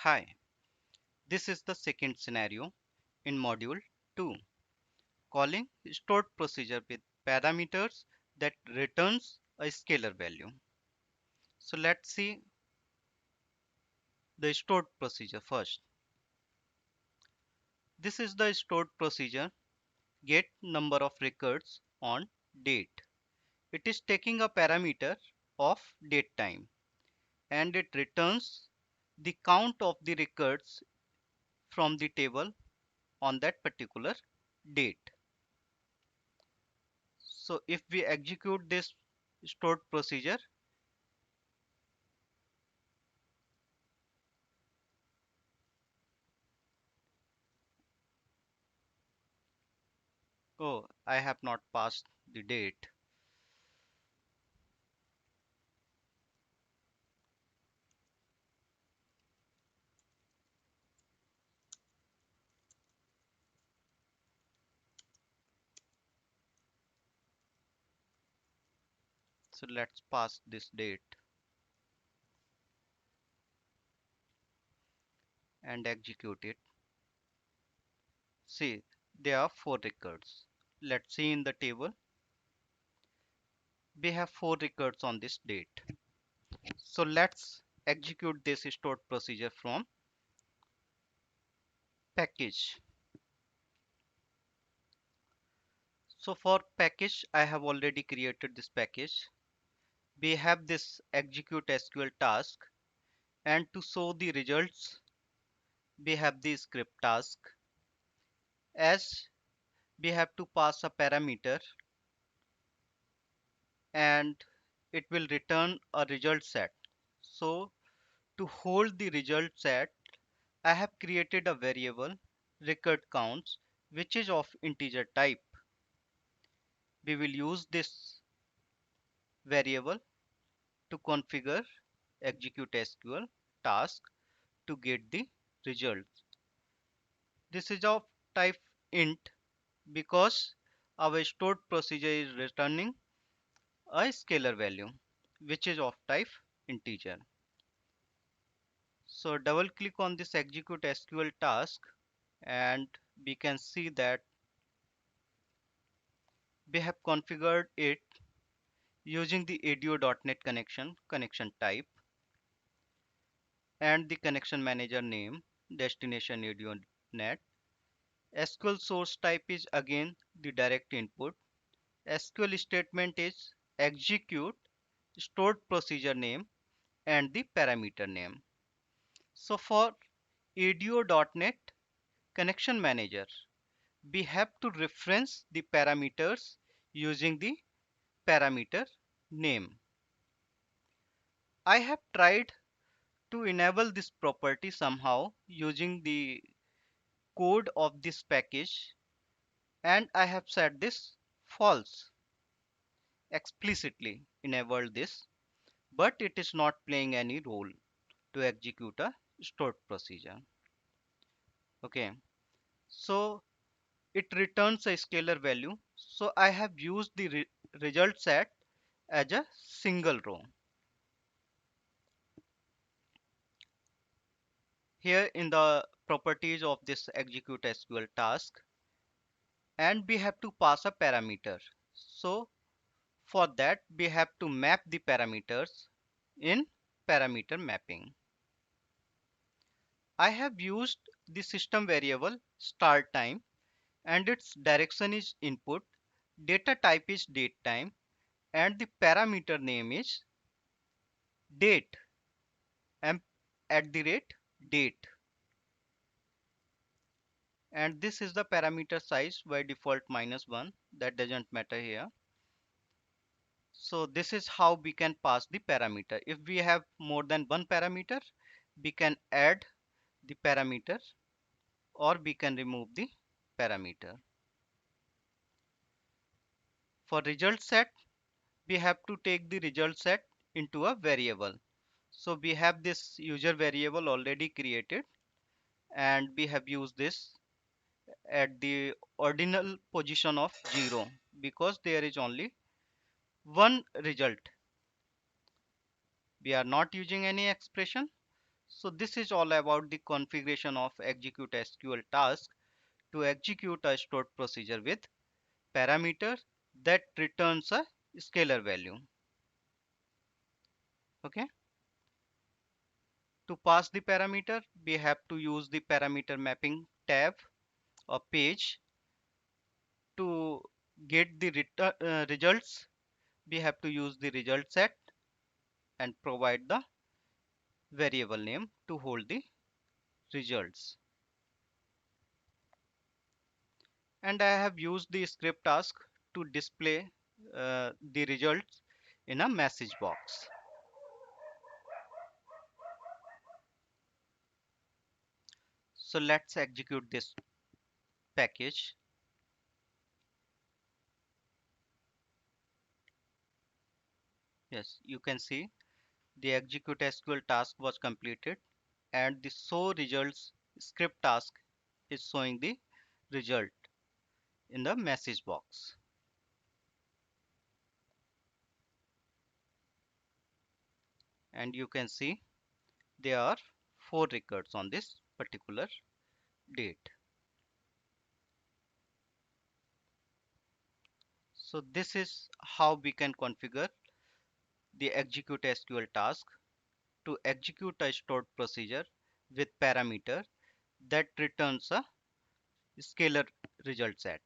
Hi, this is the second scenario in module 2, calling stored procedure with parameters that returns a scalar value. So let's see the stored procedure first. This is the stored procedure, get number of records on date. It is taking a parameter of date time and it returns the count of the records from the table on that particular date. So if we execute this stored procedure, oh, I have not passed the date. So let's pass this date and execute it. See, there are 4 records. Let's see in the table. We have 4 records on this date. So let's execute this stored procedure from package. So for package, I have already created this package. We have this execute SQL task, and to show the results, we have the script task. As we have to pass a parameter and it will return a result set. So to hold the result set, I have created a variable record counts which is of integer type. We will use this variable to configure execute SQL task to get the results. This is of type int because our stored procedure is returning a scalar value which is of type integer. So double click on this execute SQL task and we can see that we have configured it using the ADO.NET connection type and the connection manager name destination ADO.NET. SQL source type is again the direct input. SQL statement is execute stored procedure name and the parameter name. So for ADO.NET connection manager, we have to reference the parameters using the parameter name. I have tried to enable this property somehow using the code of this package and I have set this false, explicitly enabled this, but it is not playing any role to execute a stored procedure. Okay, so it returns a scalar value. So I have used the result set as a single row. Here in the properties of this execute SQL task, and we have to pass a parameter. So for that we have to map the parameters in parameter mapping. I have used the system variable start time and its direction is input, data type is date time, and the parameter name is date and at the rate date, and this is the parameter size by default -1. That doesn't matter here. So this is how we can pass the parameter. If we have more than one parameter, we can add the parameter or we can remove the parameter. For result set, we have to take the result set into a variable. So we have this user variable already created and we have used this at the ordinal position of 0 because there is only one result. We are not using any expression. So this is all about the configuration of execute SQL task to execute a stored procedure with parameter that returns a scalar value. Okay. To pass the parameter, we have to use the parameter mapping tab or page. To get the results, we have to use the result set and provide the variable name to hold the results. And I have used the script task to display the results in a message box. So let's execute this package. Yes, you can see the execute SQL task was completed and the show results script task is showing the result in the message box. And you can see there are 4 records on this particular date. So this is how we can configure the execute SQL task to execute a stored procedure with parameter that returns a scalar result set.